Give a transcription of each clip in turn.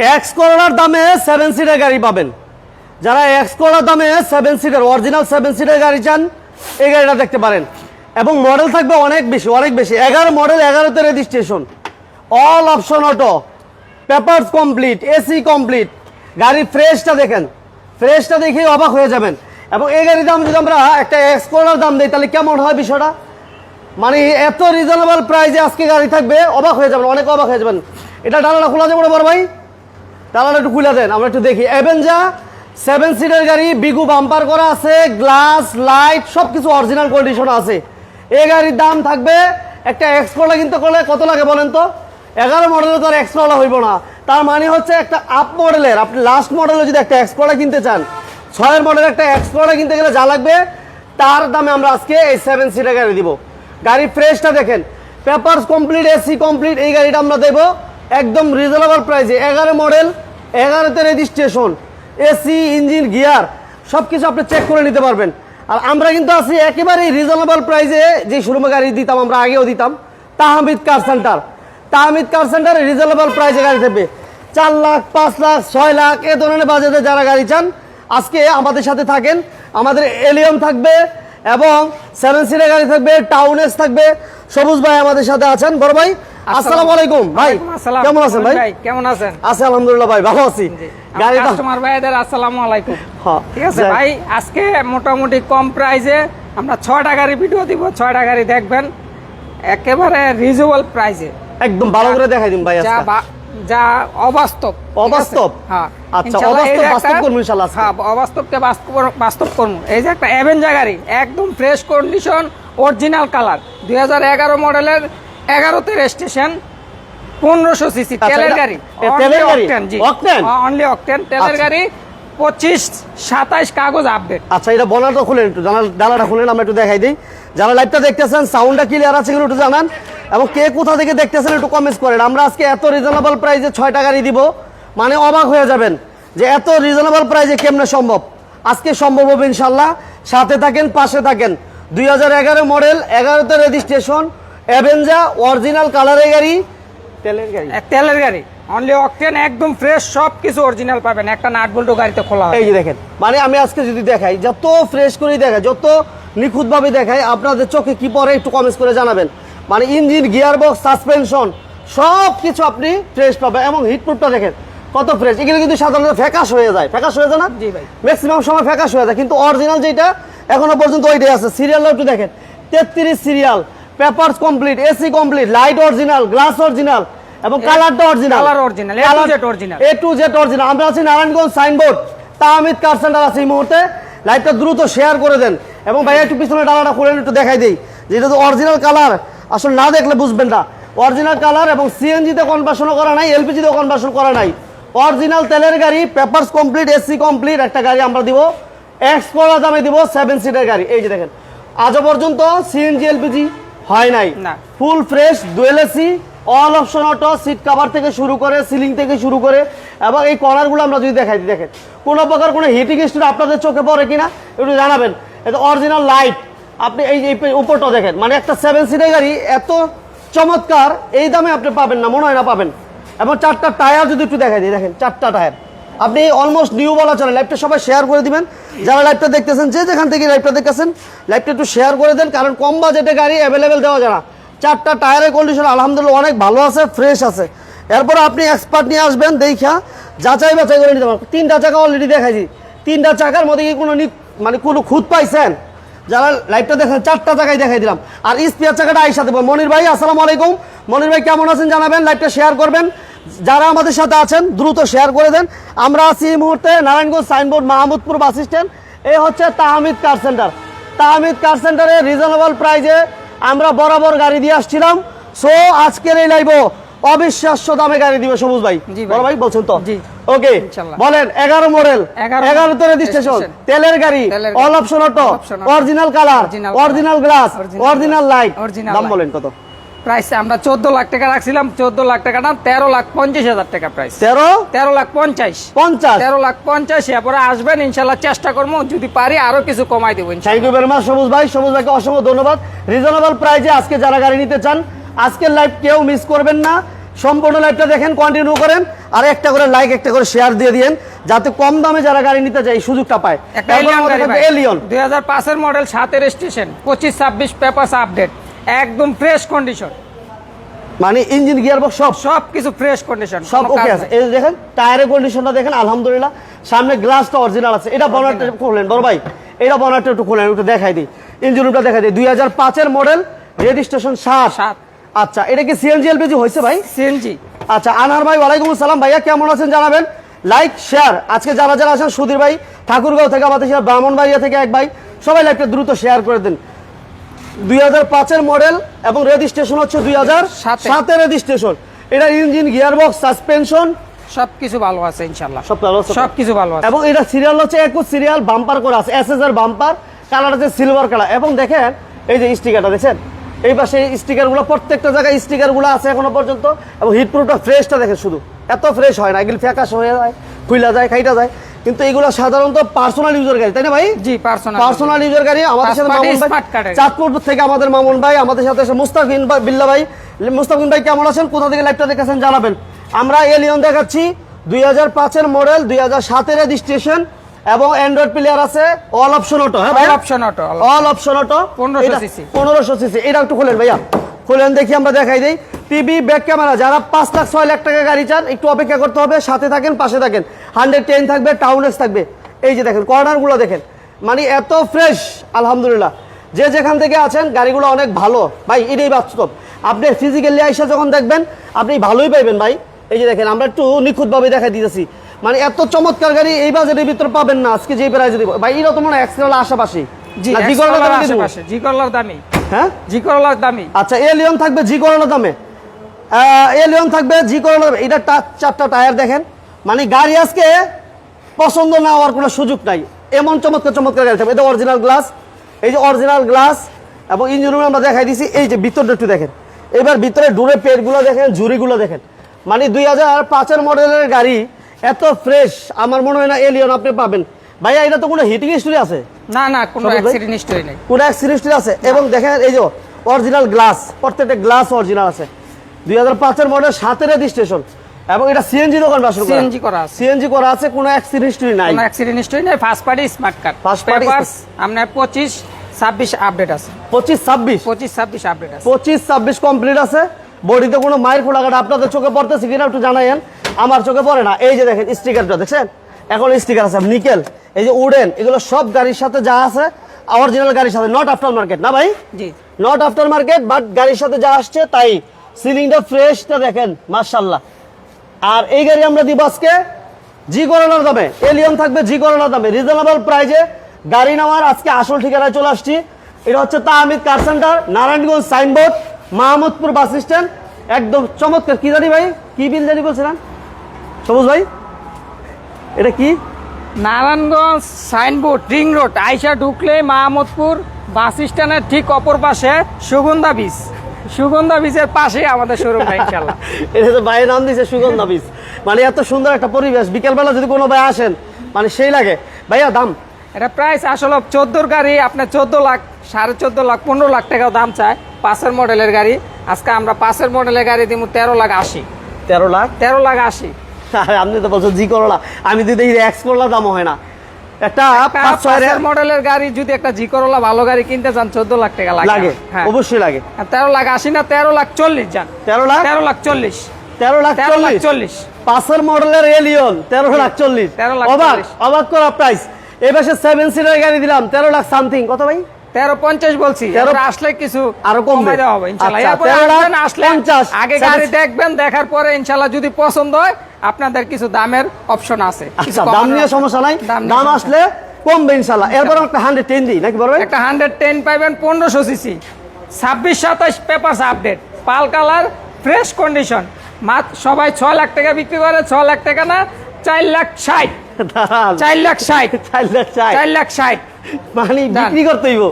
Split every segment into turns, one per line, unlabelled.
X করোলার দামে 7 seater গাড়ি পাবেন। যারা এক্স করোলার দামে 7 সিটার অরিজিনাল 7 সিটার গাড়ি চান এই গাড়িটা দেখতে পারেন। এবং মডেল থাকবে অনেক বেশি 11 মডেল, 11তে registration, all option auto, papers complete, AC complete. গাড়ির ফ্রেশটা দেখেন, ফ্রেশটা দেখেই অবাক হয়ে যাবেন। এবং এই গাড়ির দাম যদি আমরা একটা এক্স করোলার দাম দিই তাহলে কেমন হয় বিষয়টা, মানে এত রিজনেবল প্রাইসে আজকে গাড়ি থাকবে, অবাক হয়ে যাবেন, অনেক অবাক হয়ে যাবেন। এটা ডালাটা খোলা যাবে না বড় ভাই, ডালাটা একটু খুলে দেন, আমরা একটু দেখি। অ্যাভেঞ্জা 7 সিটার গাড়ি, বিগু বাম্পার করা আছে, গ্লাস লাইট সব কিছু অরিজিনাল কন্ডিশন আছে। এই গাড়ির দাম থাকবে, একটা এক্স করোলা কিনতে করলে কত লাগে বলেন তো? 11 মডেলের তো আর এক্স করোলা হইব না। তার মানে হচ্ছে একটা আপ মডেলের, আপনি লাস্ট মডেলে যদি একটা এক্স করোলা কিনতে চান, 6 মডেলের একটা এক্স করোলা কিনতে গেলে যা লাগবে তার দামে আমরা আজকে এই 7 সিটার গাড়ি দিব। গাড়ির ফ্রেশটা দেখেন, পেপারস কমপ্লিট, এসি কমপ্লিট। এই গাড়িটা আমরা দেবো একদম রিজনেবল প্রাইসে। 11 মডেল, 11তে রেজিস্ট্রেশন, এসি, ইঞ্জিন, গিয়ার সব কিছু আপনি চেক করে নিতে পারবেন। আর আমরা কিন্তু আছি একেবারেই রিজনেবল প্রাইসে। যে শোরুমে গাড়ি দিতাম, আমরা আগেও দিতাম, তাহমিদ কার সেন্টার। তাহমিদ কার সেন্টারে রিজনেবল প্রাইসে গাড়ি থাকবে 4 লাখ, 5 লাখ, 6 লাখ এ ধরনের বাজেটে যারা গাড়ি চান আজকে আমাদের সাথে থাকেন। আমাদের এলিয়ন থাকবে এবং 7 সিটার গাড়ি থাকবে, টাউন এস থাকবে। সবুজ ভাই আমাদের সাথে আছেন। বড় ভাই আসসালামু আলাইকুম। ভাই কেমন আছেন? ভাই
কেমন আছেন?
আছি আলহামদুলিল্লাহ ভাই, ভালো আছি।
গাড়ি কাস্টমার ভাইদের আসসালামু আলাইকুম। ঠিক আছে ভাই, আজকে মোটামুটি কম প্রাইসে আমরা 6টা গাড়ি ভিডিও দিব। 6টা গাড়ি দেখবেন একেবারে রিজনেবল প্রাইসে,
একদম ভালো করে দেখাই দিন ভাই।
যা অবাস্তব।
অবাস্তব?
হ্যাঁ
আচ্ছা, অবাস্তব বাস্তব করব ইনশাআল্লাহ।
হ্যাঁ, অবাস্তবকে বাস্তব করব। এই যে একটা অ্যাভেঞ্জা গাড়ি, একদম ফ্রেশ কন্ডিশন, অরিজিনাল কালার, 2011 মডেলের, 11তে রেজিস্ট্রেশন, 1500 সিসি তেলের গাড়ি।
তেলের গাড়ি,
জি অনলি অকটেন তেলের গাড়ি। 25-27 কাগজ আপডেট।
আচ্ছা, এটা বনাটা খুলেন একটু, ডালাটা খুলেন, আমরা একটু দেখাই দিই। যারা লাইভটা দেখতেছেন সাউন্ডটা ক্লিয়ার আছে কিনা একটু জানান, এবং কে কোথা থেকে দেখতেছেন একটু কমেন্ট করেন। আমরা আজকে এত রিজনেবল প্রাইসে 6টা গাড়ি দিব, মানে অবাক হয়ে যাবেন যে এত রিজনেবল প্রাইসে কেমনে সম্ভব। আজকে সম্ভব হবে ইনশাল্লাহ। সাথে থাকেন, পাশে থাকেন। 2011 মডেল, 11তে রেজিস্ট্রেশন, অ্যাভেঞ্জা অরিজিনাল কালারের গাড়ি,
তেলের গাড়ি, অনলি অকটেন, একদম ফ্রেশ, সবকিছু অরিজিনাল পাবেন। একটা নাট বল্টু গাড়িতে খোলা হয়।
এই যে দেখেন, মানে আমি আজকে যদি দেখাই, যত ফ্রেশ করে দেখাই, যত নিখুঁতভাবে দেখাই, আপনাদের চোখে কি পড়ে একটু কমেন্টস করে জানাবেন। মানে ইঞ্জিন, গিয়ার বক্স, সাসপেনশন সব কিছু আপনি ফ্রেশ পাবেন। এবং হিটপ্রুফটা দেখেন কত ফ্রেশ। এগুলো কিন্তু সাধারণত ফ্যাকাশ হয়ে যায়, ফ্যাকাশ হয়ে যায় না?
জি ভাই,
ম্যাক্সিমাম সময় ফ্যাকাশ হয়ে যায়, কিন্তু অরিজিনাল যেটা এখনো পর্যন্ত ওইটাই আছে। সিরিয়ালটা একটু দেখেন, 33 serial, papers complete, AC complete, light original, glass original এবং কালারটা original,
colour original,
A to Z original. আমরা আছি নারায়ণগঞ্জ সাইনবোর্ড, তাহমিদ কার সেন্টার আছে এই মুহূর্তে। লাইভটা দ্রুত শেয়ার করে দেন এবং ভাইয়া একটু পিছনে ডালাটা খুলে একটু দেখাই দেই, যেটা তো অরিজিনাল কালার, আসলে না দেখলে বুঝবেন না। অরিজিনাল কালার এবং সিএনজিতে কনভার্সনও করা নাই, এলপিজিতে কনভার্সন করা নাই, অরিজিনাল তেলের গাড়ি, পেপারস কমপ্লিট, এসি কমপ্লিট একটা গাড়ি আমরা দিব। এক্স করা দামে দিব 7 সিটার গাড়ি। এই যে দেখেন, আজও পর্যন্ত সিএনজি এলপিজি হয় নাই, full fresh, dual AC, all option auto, seat cover থেকে শুরু করে, সিলিং থেকে শুরু করে, এবং এই কর্নারগুলো আমরা যদি দেখাই দিই, দেখেন কোনো প্রকার কোনো হিটিং স্টোন আপনাদের চোখে পড়ে কিনা একটু জানাবেন। এটা অরিজিনাল লাইট, আপনি এই উপরটা দেখেন, মানে একটা 7 সিটার গাড়ি এত চমৎকার এই দামে আপনি পাবেন না, মনে হয় না পাবেন। এবং 4টা টায়ার যদি একটু দেখাই দিই, দেখেন 4টা টায়ার, আপনি অলমোস্ট নিউ বলা চলে। লাইভটা সবাই শেয়ার করে দিবেন, যারা লাইভটা দেখতেছেন, যে যেখান থেকে লাইভটা দেখতেছেন, লাইভটা একটু শেয়ার করে দেন, কারণ কম বাজেটে গাড়ি অ্যাভেলেবেল দেওয়া যায় না। 4টা টায়ারের কন্ডিশন আলহামদুলিল্লাহ অনেক ভালো আছে, ফ্রেশ আছে। এরপর আপনি এক্সপার্ট নিয়ে আসবেন, দেখা যাচাই বাছাই করে নিতে পারবেন। 3টা চাকা অলরেডি দেখাইছি, 3টা চাকার মধ্যে কি কোনো খুঁত পাইছেন? যারা লাইভটা দেখেন 4টা চাকাই দেখাই দিলাম। আর স্পেয়ার চাকাটা আইসাতে মনির ভাই আসসালামু আলাইকুম। মনির ভাই কেমন আছেন জানাবেন, লাইভটা শেয়ার করবেন। যারা আমাদের সাথে আছেন দ্রুত শেয়ার করে দেন। আমরা আছি এই মুহূর্তে Narayanganj signboard, Mahmudpur bus stand. এই হচ্ছে তাহমিদ কার সেন্টার। তাহমিদ কার সেন্টারে রিজনেবল প্রাইসে আমরা বরাবর গাড়ি দিয়ে আসছিলাম। সো আজকের এই লাইভ অবিশ্বাস্য দামে গাড়ি দিবে সবুজ ভাই। বড় ভাই বলছেন তো? জি ওকে, বলেন। 11 মডেল, 11তে রেজিস্ট্রেশন, তেলের গাড়ি, all option auto, original colour, original glass, original light. দাম বলেন কত?
প্রাইস আমরা 14 লাখ টাকা রাখছিলাম, 14 লাখ টাকা না, 13,50,000 টাকা প্রাইস। 13,50,000 এরপরে আসবেন ইনশাল্লাহ, চেষ্টা করবো যদি পারি আরো কিছু কমাই দেবো।
থ্যাংক ইউ ভেরি মাচ সবুজ ভাই। সবুজ ভাইকে অসংখ্য ধন্যবাদ। রিজনেবল প্রাইসে আজকে যারা গাড়ি নিতে চান, আজকের লাইভ কেউ মিস করবেন না। সম্পূর্ণ লাইভটা দেখেন, কন্টিনিউ করেন, আর একটা করে লাইক, একটা করে শেয়ার দিয়ে দিয়েন, যাতে কম দামে যারা গাড়ি নিতে চায় এই সুযোগটা পায়।
একটা এলিয়ন গাড়ি ভাই,
এলিয়ন
2005 এর মডেল, 7 এর রেজিস্ট্রেশন, 25-26 পেপারস আপডেট, একদম ফ্রেশ কন্ডিশন,
মানে ইঞ্জিন গিয়ার বক্স
সব কিছু ফ্রেশ কন্ডিশন,
সব ওকে আছে। এই যে দেখেন টায়ারের কন্ডিশনটা দেখেন, আলহামদুলিল্লাহ। সামনে গ্লাসটা অরিজিনাল আছে। এটা বনারটা খুললেন বড় ভাই, এটা বনারটা একটু খুলেন, একটু দেখাই দিই, ইঞ্জিন রুমটা দেখাই দিই। 2005 এর মডেল, রেজিস্ট্রেশন 7। আচ্ছা, এটা কি সিএনজি এলপিজি হয়েছে ভাই?
সিএনজি।
আচ্ছা, আনহার ভাই ওয়ালাইকুম আসসালাম, ভাইয়া কেমন আছেন জানাবেন, লাইক শেয়ার। আজকে যারা যারা আছেন, সুধীর ভাই ঠাকুরগাঁও থেকে, আমাদের ব্রাহ্মণবাড়িয়া থেকে এক ভাই, সবাই লাইভটা দ্রুত শেয়ার করে দেন। 2005 এর মডেল এবং রেজিস্ট্রেশন হচ্ছে 2007 এর রেজিস্ট্রেশন। এটা ইঞ্জিন, গিয়ারবক্স, সাসপেনশন
সবকিছু ভালো আছে ইনশাআল্লাহ,
সব ভালো আছে,
সবকিছু ভালো আছে।
এবং এটা সিরিয়াল হচ্ছে 21 সিরিয়াল, বাম্পার করা আছে, এসএসআর বাম্পার, কালার আছে সিলভার কালার। এবং দেখেন এই যে স্টিকারটা দেখছেন, এই পাশে স্টিকারগুলো, প্রত্যেকটা জায়গায় স্টিকারগুলো আছে এখনো পর্যন্ত। এবং হিট প্রুফটা ফ্রেশটা দেখেন, শুধু এত ফ্রেশ হয় না, এগুলো ফ্যাকাশ হয়ে যায়, খুইলা যায়, খাইটা যায়, কিন্তু এগুলো সাধারণত পার্সোনাল ইউজার গাড়ি, তাই না ভাই?
জি,
পার্সোনাল ইউজার গাড়ি। আমাদের সাথে মামুন ভাই, চাঁদপুর থেকে আমাদের মামুন ভাই, আমাদের সাথে মুস্তাকিন ভাই, বিল্লা ভাই। মুস্তাকিন ভাই কেমন আছেন, কোথা থেকে লাইভটা দেখেছেন জানাবেন। আমরা এলিয়ন দেখাচ্ছি 2005 এর মডেল, 2007 এর রেজিস্ট্রেশন, এবং অ্যান্ড্রয়েড প্লেয়ার আছে, অল অপশন অটো। হ্যাঁ ভাই,
all option auto,
all option auto,
1500 CC.
1500 CC. এটা একটু খুলেন ভাইয়া, খুলেন দেখি, আমরা দেখাই দেই। টিভি, ব্যাক ক্যামেরা, যারা 5 লাখ 6 লাখ টাকা গাড়ি চান, একটু অপেক্ষা করতে হবে, সাথে থাকেন, পাশে থাকেন। 110 থাকবে, টাউনেস থাকবে। এই যে দেখেন কর্নারগুলো দেখেন, মানে এত ফ্রেশ, আলহামদুলিল্লাহ। যে যেখান থেকে আছেন, গাড়িগুলো অনেক ভালো ভাই, এটাই বাস্তব। আপনি ফিজিক্যালি আইসা যখন দেখবেন, আপনি ভালোই পাইবেন ভাই। এই যে দেখেন, আমরা একটু নিখুঁতভাবে দেখাই দিতেছি, মানে এত চমৎকার গাড়ি এই বাজেটের ভিতরে পাবেন না আজকে যে প্রাইসে দিব ভাই। এটা তো মনে হয় এক্সট্রা আশেপাশে,
জি,
জি করলার
আশেপাশে, জি করলার দামি।
হ্যাঁ,
জি করলার দামি।
আচ্ছা, এলিয়ন থাকবে জি করলার দামে, এলিয়ন থাকবে জি করলার দামে। এটা 4টা টায়ার দেখেন, মানে গাড়ি আজকে পছন্দ না হওয়ার কোনো সুযোগ নাই, এমন চমৎকার চমৎকার গাড়ি থাকবে। এটা অরিজিনাল গ্লাস, এই যে অরিজিনাল গ্লাস, এবং ইঞ্জিন রুমে আমরা দেখাই দিছি। এই যে ভিতরটা একটু দেখেন, এবার ভিতরে ডুরে পেটগুলো দেখেন, ঝুড়িগুলো দেখেন, মানে 2005 এর মডেলের গাড়ি এত ফ্রেশ আমার মনে হয় না এলিয়ন আপনি পাবেন ভাইয়া। এটা তো কোনো হিটিং হিস্টরি আছে?
না না, কোনো অ্যাক্সিডেন্ট হিস্টরি নেই,
কোনো অ্যাক্সিডেন্ট হিস্টরি আছে। এবং দেখেন এই যে অরিজিনাল গ্লাস, প্রত্যেকটা গ্লাস অরিজিনাল আছে। 2005 এর মডেল, 7 এর রেজিস্ট্রেশন, এবং এটা সিএনজি দোকান বাসন করা,
সিএনজি করা আছে,
সিএনজি করা আছে, কোনো অ্যাক্সিডেন্ট হিস্টরি নাই,
কোনো অ্যাক্সিডেন্ট হিস্টরি নাই। First party smart card,
first party
আপনার 25-26 আপডেট আছে,
25-26
আপডেট আছে,
25-26 কমপ্লিট আছে। বডিতে কোনো মায়ের খোলাঘাট আপনাদের চোখে পড়তেছে কিনা একটু জানাইন, আমার চোখে পড়ে না। এই যে দেখেন স্টিকারটা দেখছেন, এখন স্টিকার আছে, নিকেল, এই যে উডেন, এগুলো সব গাড়ির সাথে যা আছে অরিজিনাল গাড়ির সাথে, নট আফটার মার্কেট না ভাই,
জি,
নট আফটার মার্কেট, বাট গাড়ির সাথে যা আসছে তাই। সিলিংটা ফ্রেশটা দেখেন, মাশাআল্লাহ। আর এই গাড়ি আমরা দিব আজকে জি করোনার দামে, এলিয়ন থাকবে জি করোনার দামে, রিজনেবল প্রাইজে গাড়ি নেওয়ার আজকে আসল ঠিকানায় চলে আসছি। এটা হচ্ছে তাহমিদ কার centre, Narayanganj signboard, Mahmudpur bus stand. একদম চমৎকার। কি জানি ভাই, কি বিল জানি বলছিলেন সবুজ ভাই, এটা কি?
নারায়ণগঞ্জ সাইনবোর্ড, রিং রোড, আইসা ঢুকলে মাহমুদপুর বাস স্ট্যান্ডের ঠিক অপর পাশে সুগন্ধা বীজ, সুগন্ধা বীজের পাশে আমাদের শোরুম ইনশাআল্লাহ।
এটা তো ভাইয়ের নাম দিয়েছে সুগন্ধা বীজ, মানে এত সুন্দর একটা পরিবেশ, বিকেলবেলা যদি কোনো ভাই আসেন মানে সেই লাগে। ভাইয়া দাম?
এটা প্রাইস আসলে 14 গাড়ি আপনার 14 লাখ, 14.5 লাখ, 15 লাখ টাকাও দাম চায় 5 মডেলের গাড়ি। আজকে আমরা 5 মডেলের গাড়ি দিব 13,80,000। 13,80,000।
আপনি তো বলছো জি করলা, আমি যদি এক্স করলা দাম হয় না। একটা
5 মডেলের গাড়ি যদি একটা জি করলা ভালো গাড়ি কিনতে চান 14 লাখ টাকা
লাগে, অবশ্যই লাগে।
13,80,000 না 13,40,000 যান,
13,40,000,
13,40,000।
5 মডেলের এলিয়ন 13,40,000, অবাক করা প্রাইস। এই পাশে 7 সিটার গাড়ি দিলাম 13 লাখ সামথিং, কত ভাই?
13,50 বলছি। আসলে কিছু
আরো কমে
দেওয়া হবে ইনশাআল্লাহ। আসলে আগে গাড়ি দেখবেন, দেখার পরে ইনশাআল্লাহ যদি পছন্দ হয় আপনাদের কিছু দামের অপশন আছে।
আচ্ছা, দাম নিয়ে সমস্যা নাই, দাম আসলে কমবে ইনশাআল্লাহ। এরপর একটা 110 দিই নাকি বলবেন?
একটা 110 পাবেন 1500 সিসি, 26-27 পেপারস আপডেট, পাল কালার, ফ্রেশ কন্ডিশন। মাত্র সবাই 6 লাখ টাকা বিক্রি করে, 6 লাখ টাকা না, 4,60,000, 4,60,000, 4,60,000
মানে বিক্রি করতে হইব।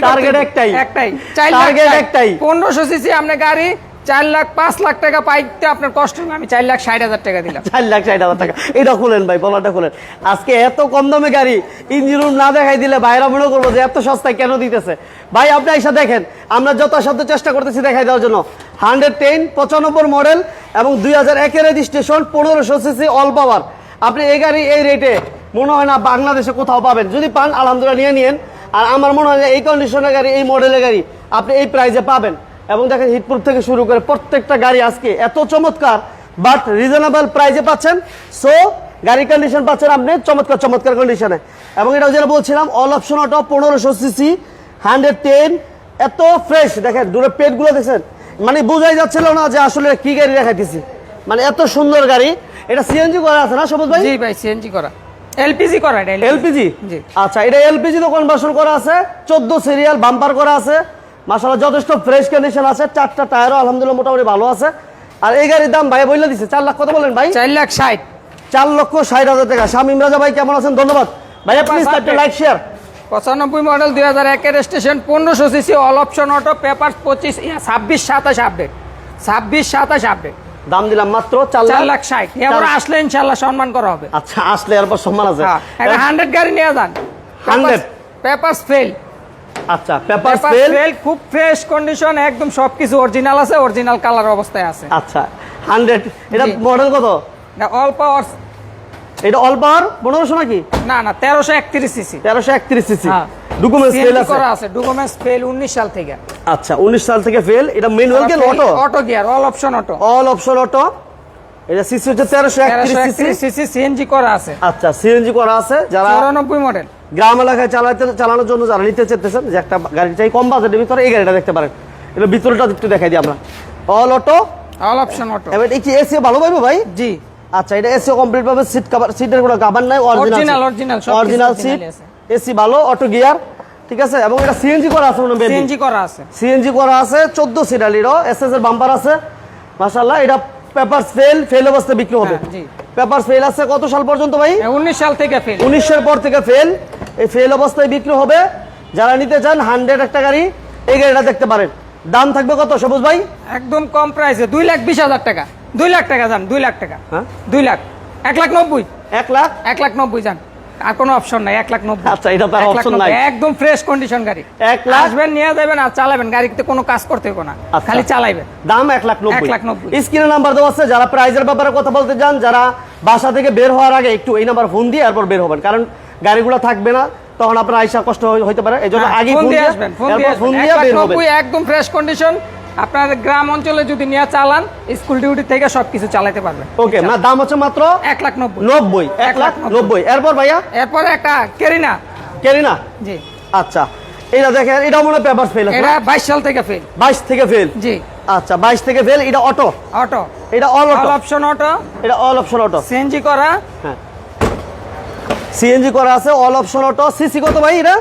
টার্গেট একটাই,
একটাই,
4,60,000,
1500 সিসি আপনি গাড়ি 4,05,00,000 টাকা পাইতে আপনার কষ্ট হবে, আমি 4,60,000 টাকা দিলাম।
4,60,000 টাকা। এটা খুলেন ভাই, বলাটা খুলেন। আজকে এত কম দামে গাড়ি ইঞ্জিন রুম না দেখাই দিলে ভাইরা মনে করবো যে এত সস্তায় কেন দিতেছে। ভাই আপনি এসে দেখেন, আমরা যথাসাধ্য চেষ্টা করতেছি দেখাই দেওয়ার জন্য। 110 95 মডেল এবং 2001 এর রেজিস্ট্রেশন, 1500 সিসি অল পাওয়ার। আপনি এই গাড়ি এই রেটে মনে হয় না বাংলাদেশে কোথাও পাবেন। যদি পান আলহামদুলিল্লাহ নিয়ে নিন। আর আমার মনে হয় যে এই কন্ডিশনের গাড়ি, এই মডেলের গাড়ি আপনি এই প্রাইসে পাবেন। এবং দেখেন হিটপ্রুফ থেকে শুরু করে প্রত্যেকটা গাড়ি আজকে এত চমৎকার, বাট রিজনেবল প্রাইসে পাচ্ছেন। সো গাড়ির কন্ডিশন পাচ্ছেন আপনি চমৎকার চমৎকার কন্ডিশনে। এবং এটা যেটা বলছিলাম অল অপশন অটো, 1500 সিসি, 110, এত ফ্রেশ। দেখেন দূরে পেটগুলো দেখছেন, মানে বোঝাই যাচ্ছিল না যে আসলে কি গাড়ি দেখাইতেছি, মানে এত সুন্দর গাড়ি। এটা সিএনজি করা আছে না সবুজ ভাই?
জি ভাই, সিএনজি করা, এলপিজি করা। এটা
এলপিজি?
জি।
আচ্ছা, এটা এলপিজি তো কনভার্সন করা আছে, 14 সিরিয়াল বাম্পার করা আছে, মাশাআল্লাহ যথেষ্ট ফ্রেশ কন্ডিশন আছে। 4টা টায়ারও আলহামদুলিল্লাহ মোটামুটি ভালো আছে। আর এই গাড়ির দাম ভাই বলে দিচ্ছে 4 লাখ। কত বলেন ভাই?
4,60,000।
4,60,000 টাকা। শামীম রাজা ভাই কেমন আছেন? ধন্যবাদ ভাই, প্লিজ একটা লাইক শেয়ার।
95 মডেল, 2001 এর registration, 1500 CC all option auto, paper 26-27 update, 26-27 update.
দাম দিলাম মাত্র
4,60,000। এবার আসলে ইনশাআল্লাহ সম্মান করা হবে।
আচ্ছা, আসলে এরপর সম্মান আছে।
হ্যাঁ, এটা 100 গাড়ি নিয়ে যান।
100
পেপারস ফেল।
আচ্ছা, পেপার
ফেল,
ফেল,
খুব ফ্রেশ কন্ডিশন, একদম সবকিছু অরিজিনাল আছে, অরিজিনাল কালার অবস্থায় আছে।
আচ্ছা 100। এটা
জি।
মডেল কত?
অল পাওয়ার,
এটা অল পাওয়ার 1500 নাকি?
না 1331 সিসি।
1331 সিসি।
হ্যাঁ।
ডকুমেন্টস ফেল আছে
করা আছে, ডকুমেন্টস ফেল 19 সাল থেকে।
আচ্ছা, 19 সাল থেকে ফেল। এটা ম্যানুয়াল কি auto?
Auto gear, all option auto.
All option auto. এটা সিসি হচ্ছে 1331
সিসি, সিএনজি করা আছে।
আচ্ছা, সিএনজি করা আছে। যারা
94 মডেল,
গ্রাম এলাকায় চালানোর জন্য যারা নিতে চাইতেছেন যে একটা গাড়ি চাই কম বাজেটের ভিতরে, এই গাড়িটা দেখতে পারেন। এটা ভিতরটা একটু দেখাই দিই আমরা। All auto,
all option auto.
এবার এই কি এসি ভালো পাইবো ভাই?
জি।
আচ্ছা, এটা এসি কমপ্লিট পাবে, সিট কভার, সিটের কোনো কভার নাই, অরিজিনাল অরিজিনাল সিট, এসি ভালো, অটো গিয়ার, ঠিক আছে। এবং এটা সিএনজি করা আছে,
সিএনজি করা আছে,
সিএনজি করা আছে, 14 সিরিয়ালেরও এসএস এর বাম্পার আছে মাশাআল্লাহ। এটা পেপারস ফেল অবস্থায় বিক্রি হবে।
জি।
পেপারস ফেল আছে কত সাল পর্যন্ত ভাই?
19 সাল থেকে ফেল।
19 এর পর থেকে ফেল। এই ফেল অবস্থায় বিক্রি হবে। যারা নিতে চান 100 একটা গাড়ি, এই গাড়িটা দেখতে পারেন। দাম থাকবে কত সবুজ ভাই?
একদম কম প্রাইসে, 2,20,000 টাকা। 2 লাখ টাকা যান, 2 লাখ টাকা।
হ্যাঁ,
2 লাখ, 1,90,000,
1 লাখ,
1,90,000 যান। আর কোনো অপশন নাই, 1,90,000।
আচ্ছা, এটা তার অপশন নাই।
একদম ফ্রেশ কন্ডিশন গাড়ি।
1 লাখ
আসবেন, নিয়ে যাবেন আর চালাবেন। গাড়িতে কোনো কাজ করতে হবে না,
আচ্ছা।
খালি চালাইবেন।
দাম 1,90,000।
1,90,000।
স্ক্রিনে নাম্বার দেওয়া আছে। যারা প্রাইজের ব্যাপারে কথা বলতে চান, যারা বাসা থেকে বের হওয়ার আগে একটু এই নাম্বার ফোন দিয়ে এরপর বের হবেন, কারণ গাড়িগুলো থাকবে না, তখন আপনার আইসা কষ্ট হইতে পারে। এই জন্য আগে ফোন দিয়ে
আসবেন, ফোন
দিয়ে
দিয়ে
বের হবেন।
একদম ফ্রেশ কন্ডিশন। আপনার গ্রাম অঞ্চলে যদি নিয়ে চালান, স্কুল ডিউটি থেকে সবকিছু চালাতে পারবেন।
ওকে, না দাম হচ্ছে মাত্র
1,90,000।
1,90,000। এরপর ভাইয়া
এরপরে একটা কেরিনা।
কেরিনা?
জি।
আচ্ছা, এটা দেখেন, এটা মনে হয় পেপার ফেল আছে।
এটা 22 সাল থেকে ফেল।
22 থেকে ফেল?
জি।
আচ্ছা, 22 থেকে ফেল। এটা অটো?
অটো।
এটা all
all
auto?
Option auto.
এটা অল অপশন অটো,
সিএনজি করা।
হ্যাঁ, সিএনজি করা আছে, অল অপশন অটো। সিসি কত ভাই এটা?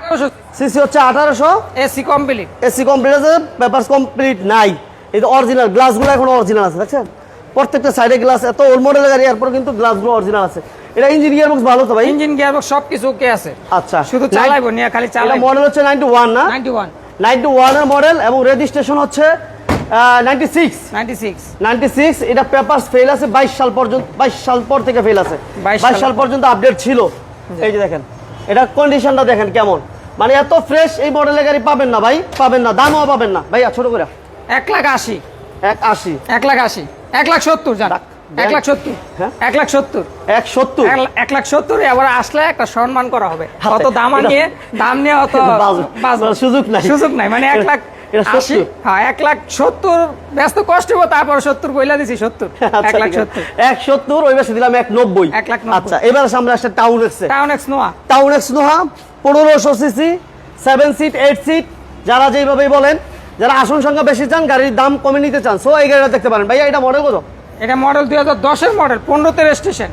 1800।
সিসি হচ্ছে 1800।
AC complete.
এসি কমপ্লিট আছে, পেপারস কমপ্লিট নাই। এই যে অরিজিনাল গ্লাসগুলো এখন অরিজিনাল আছে, দেখছেন প্রত্যেকটা সাইডে গ্লাস। এত ওল্ড মডেলের গাড়ি, এরপর কিন্তু গ্লাসগুলো অরিজিনাল আছে। এটা ইঞ্জিন গিয়ার বক্স ভালো তো ভাই?
ইঞ্জিন গিয়ারবক্স সবকিছু ওকে আছে।
আচ্ছা,
শুধু চালাইবো, নিয়ে খালি
এটা
চালাইবো।
মডেল হচ্ছে 91 না? 91 এর মডেল এবং রেজিস্ট্রেশন হচ্ছে 96। এটা পেপারস ফেল আছে 22 সাল পর্যন্ত, 22 সাল পর থেকে ফেল আছে। 22 সাল পর্যন্ত আপডেট ছিল। এই যে দেখেন, এটা কন্ডিশনটা দেখেন কেমন, মানে এত ফ্রেশ এই মডেলের গাড়ি পাবেন না ভাই, পাবেন না, দামও পাবেন না ভাইয়া। ছোট করে
1,80,000।
1,80,000।
1,80,000, 1,70,000 জান। 1,70,000,
হ্যাঁ?
1,70,000,
170।
1,70,000। এবার আসলে একটা সম্মান করা হবে। অত দাম নিয়ে অত সুযোগ নাই, মানে 1,80,000। হ্যাঁ, 1,70,000 ব্যস্ত কষ্ট হবো, তারপর 70 বইলা দিছি। 70, 1,70,000।
170 ওই পাশে দিলাম 190।
1,90,000।
আচ্ছা, এবার সামনে আসছে টাউন এক্স।
টাউন এক্স নোয়া।
Town x Noha 1500 CC, 7 seat 8 seat, যারা যেভাবেই বলেন, যারা আসন সংখ্যা বেশি চান, গাড়ির দাম কমে নিতে চান, সো এই গাড়িটা দেখতে পারেন। ভাইয়া এটা মডেল কত?
এটা মডেল 2010 এর মডেল, 15তে রেজিস্ট্রেশন,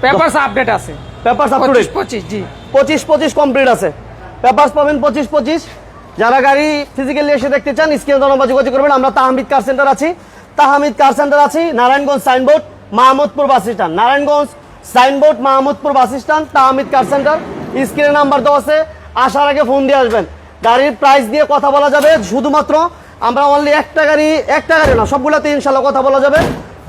পেপারস আপডেট আছে।
Papers up to date?
25, জি।
25 কমপ্লিট আছে, পেপারস পাবেন 25। যারা গাড়ি ফিজিক্যালি এসে দেখতে চান, স্ক্রিনে নাম্বার যোগাযোগ করবেন। আমরা তাহমিদ কার সেন্টার আছি, Narayanganj signboard, Mahmudpur bus stand. Narayanganj signboard, Mahmudpur bus stand, Tahmid কার সেন্টার। স্ক্রিনে নাম্বার দেওয়া আছে, আসার আগে ফোন দিয়ে আসবেন। গাড়ির প্রাইস দিয়ে কথা বলা যাবে, শুধুমাত্র আমরা অনলি একটা গাড়ি না সবগুলোতে ইনশাল্লাহ কথা বলা যাবে,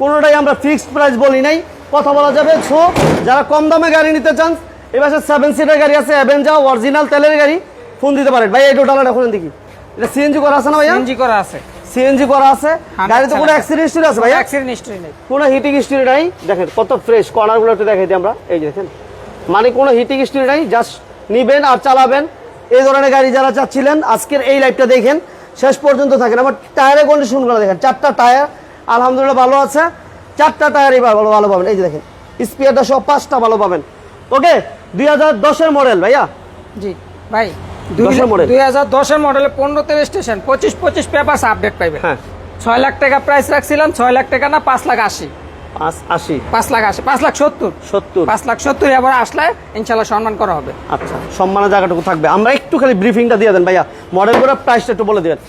কোনোটাই আমরা ফিক্সড প্রাইস বলি নাই, কথা বলা যাবে। সো যারা কম দামে গাড়ি নিতে চান, এবার 7 সিটার গাড়ি আছে অ্যাভেঞ্জা অরিজিনাল তেলের গাড়ি, ফোন দিতে পারেন। ভাই এই টোটালটা খুলেন দেখি, এটা সিএনজি করা আছে না ভাইয়া?
সিএনজি করা আছে,
সিএনজি করা আছে। গাড়িতে কোনো অ্যাক্সিডেন্ট হিস্ট্রি আছে ভাইয়া?
অ্যাক্সিডেন্ট হিস্ট্রি নেই,
কোনো হিটিং হিস্ট্রি নাই। দেখেন কত ফ্রেশ, কর্নারগুলো একটু দেখাই দিই আমরা, এই যে দেখেন, মানে কোনো হিটিং হিস্ট্রি নাই, জাস্ট নিবেন আর চালাবেন। এই ধরনের গাড়ি যারা চাচ্ছিলেন আজকের এই লাইভটা দেখেন, শেষ পর্যন্ত থাকেন। আমার টায়ারের কন্ডিশনগুলো দেখেন, 4টা টায়ার আলহামদুলিল্লাহ ভালো আছে, 4টা টায়ারই ভালো পাবেন। এই যে দেখেন স্পিয়ারটা সব 5টা ভালো পাবেন। ওকে 2010-এর মডেল ভাইয়া?
জি ভাই,
2010
মডেলে 15 রেজিস্ট্রেশন, 25 পেপারস আপডেট পাইবে।
হ্যাঁ
6 লাখ টাকা প্রাইস রাখছিলাম, 6 লাখ টাকা না 5,80,000,
5,80,000,
5,70,000, 5,70,000 এবার আসলে ইনশাল্লাহ সম্মান করা হবে।
আচ্ছা সম্মানের জায়গাটুকু থাকবে। আমরা একটু খালি ব্রিফিংটা দিয়ে দেন ভাইয়া, মডেলগুলো প্রাইসটা একটু বলে দিবেন।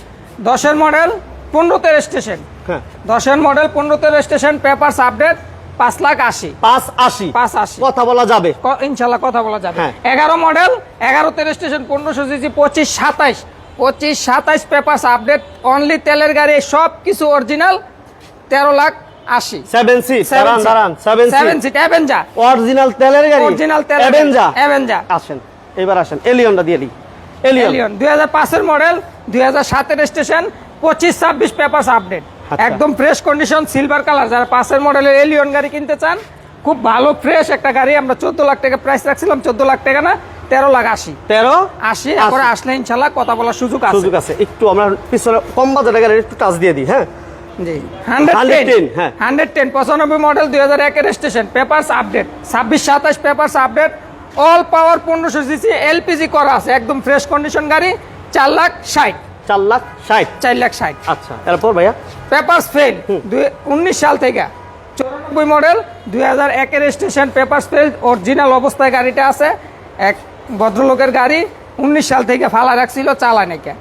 10-এর মডেল 15 রেজিস্ট্রেশন,
হ্যাঁ
10-এর মডেল 15 রেজিস্ট্রেশন, পেপারস আপডেট 5,80,000,
5,80,000 কথা বলা যাবে,
ইনশাল্লাহ কথা বলা যাবে।
হ্যাঁ।
11 model 11 registration, 1500 CC, 25-27 papers update, only তেলের গাড়ি, সব কিছু অরিজিনাল, 13,80,000।
7 সিট, দাঁড়ান
7 সিট অ্যাভেঞ্জা,
অরিজিনাল তেলের গাড়ি,
অরিজিনাল তেলের অ্যাভেঞ্জা।
আসেন এবার আসেন এলিয়নটা দিয়ে দিই।
এলিয়ন 2005-এর মডেল, 2007-এর রেজিস্ট্রেশন, 25-26 পেপারস আপডেট,
আচ্ছা।
একদম ফ্রেশ কন্ডিশন, সিলভার কালার। যারা 5-এর মডেলের এলিয়ন গাড়ি কিনতে চান, খুব ভালো ফ্রেশ একটা গাড়ি। আমরা 14 লাখ টাকা প্রাইস রাখছিলাম, 14 লাখ টাকা না 13,80,000, এরপরে আসলে ইনশাল্লাহ কথা বলার সুযোগ আছে।
একটু আমরা পিছনে কম বাজেটের গাড়ি একটু টাচ দিয়ে দিই। হ্যাঁ
জি 110,
হ্যাঁ
110 95 মডেল, 2001-এর registration, papers update, 26-27 papers update, all power, 1500 CC, LPG করা আছে, একদম ফ্রেশ কন্ডিশন গাড়ি, 4,60,000,
4,60,000। আচ্ছা এরপর ভাইয়া
পেপারস ফেল 19 সাল থেকে, 94 মডেল, 2001-এর রেজিস্ট্রেশন, পেপারস ফেল, অরিজিনাল অবস্থায় গাড়িটা আছে। এক ভদ্রলোকের গাড়ি, 19 সাল থেকে ফালা রাখছিল, চালায় নাকি,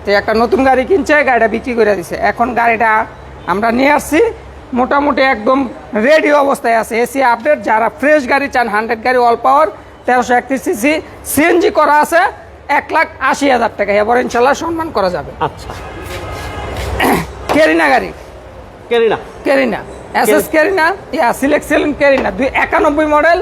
তো একটা নতুন গাড়ি কিনছে, গাড়িটা বিক্রি করে দিছে। এখন গাড়িটা আমরা নিয়ে আসছি, মোটামুটি একদম রেডি অবস্থায় আছে, এসি আপডেট। যারা ফ্রেশ গাড়ি চান, 100 গাড়ি, অল পাওয়ার, 1331 সিসি, সিএনজি করা আছে, 1,80,000 টাকা, এবার ইনশাল্লাহ সম্মান করা যাবে।
আচ্ছা
কেরিনা গাড়ি,
কেরিনা
এসএস কেরিনা, সিলেকশন কেরিনা, 91 মডেল,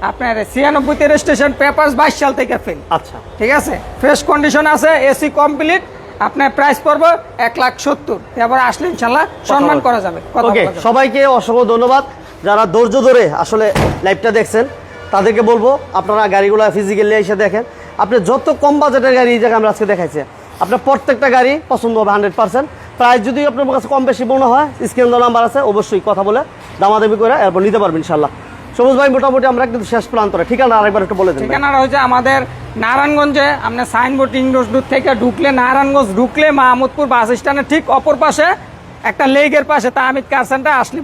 আপনার 96-তে রেজিস্ট্রেশন, পেপারস 22 সাল থেকে ফেল।
আচ্ছা
ঠিক আছে, ফ্রেশ কন্ডিশন আছে, এসি কমপ্লিট। আপনার প্রাইস পড়বে 1,70,000, এবার আসলে ইনশাল্লাহ সম্মান করা যাবে।
ওকে সবাইকে অসংখ্য ধন্যবাদ যারা ধৈর্য ধরে আসলে লাইভটা দেখছেন। তাদেরকে বলবো আপনারা গাড়িগুলো ফিজিক্যালি এসে দেখেন। আপনি যত কম বাজেটের গাড়ি এই জায়গায় আমরা আজকে দেখাইছি, আপনার প্রত্যেকটা গাড়ি পছন্দ হবে 100%। প্রাইস যদি আপনার কাছে কম বেশি মনে হয়, স্ক্রিন নাম্বার আছে, অবশ্যই কথা বলে দামাদামি করে এরপর নিতে পারবেন ইনশাল্লাহ। সবুজ ভাই মোটামুটি আমরা একদম শেষ প্রান্তরে, ঠিকানা আরেকবার একটু বলে দেন।
ঠিকানাটা হচ্ছে আমাদের নারায়ণগঞ্জে, আপনার সাইনবোর্ড ইংলিশ দূর থেকে ঢুকলে, নারায়ণগঞ্জ ঢুকলে মাহমুদপুর বাস স্ট্যান্ডের ঠিক অপর পাশে একটা লেকের পাশে তাহমিদ কার সেন্টার, আসলে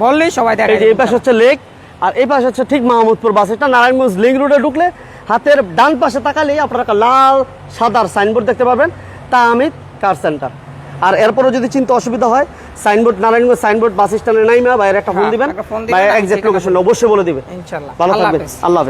বললেই সবাই দেখে।
এই পাশে হচ্ছে লেক, আর এই পাশে হচ্ছে ঠিক Mahmudpur bus stand. Narayanganj link রোডে ঢুকলে হাতের ডান পাশে তাকালেই আপনারা একটা লাল সাদার সাইনবোর্ড দেখতে পাবেন, তাহমিদ কার সেন্টার। আর এরপরও যদি চিন্তা অসুবিধা হয়, সাইনবোর্ড নারায়ণগঞ্জ সাইনবোর্ড বাস স্ট্যান্ডে নাইমা বাইরে একটা ফোন দিবেন, বাইরে এক্সাক্ট লোকেশন অবশ্যই বলে দিবে।
ইনশাল্লাহ
ভালো থাকবেন, আল্লাহ হাফেজ।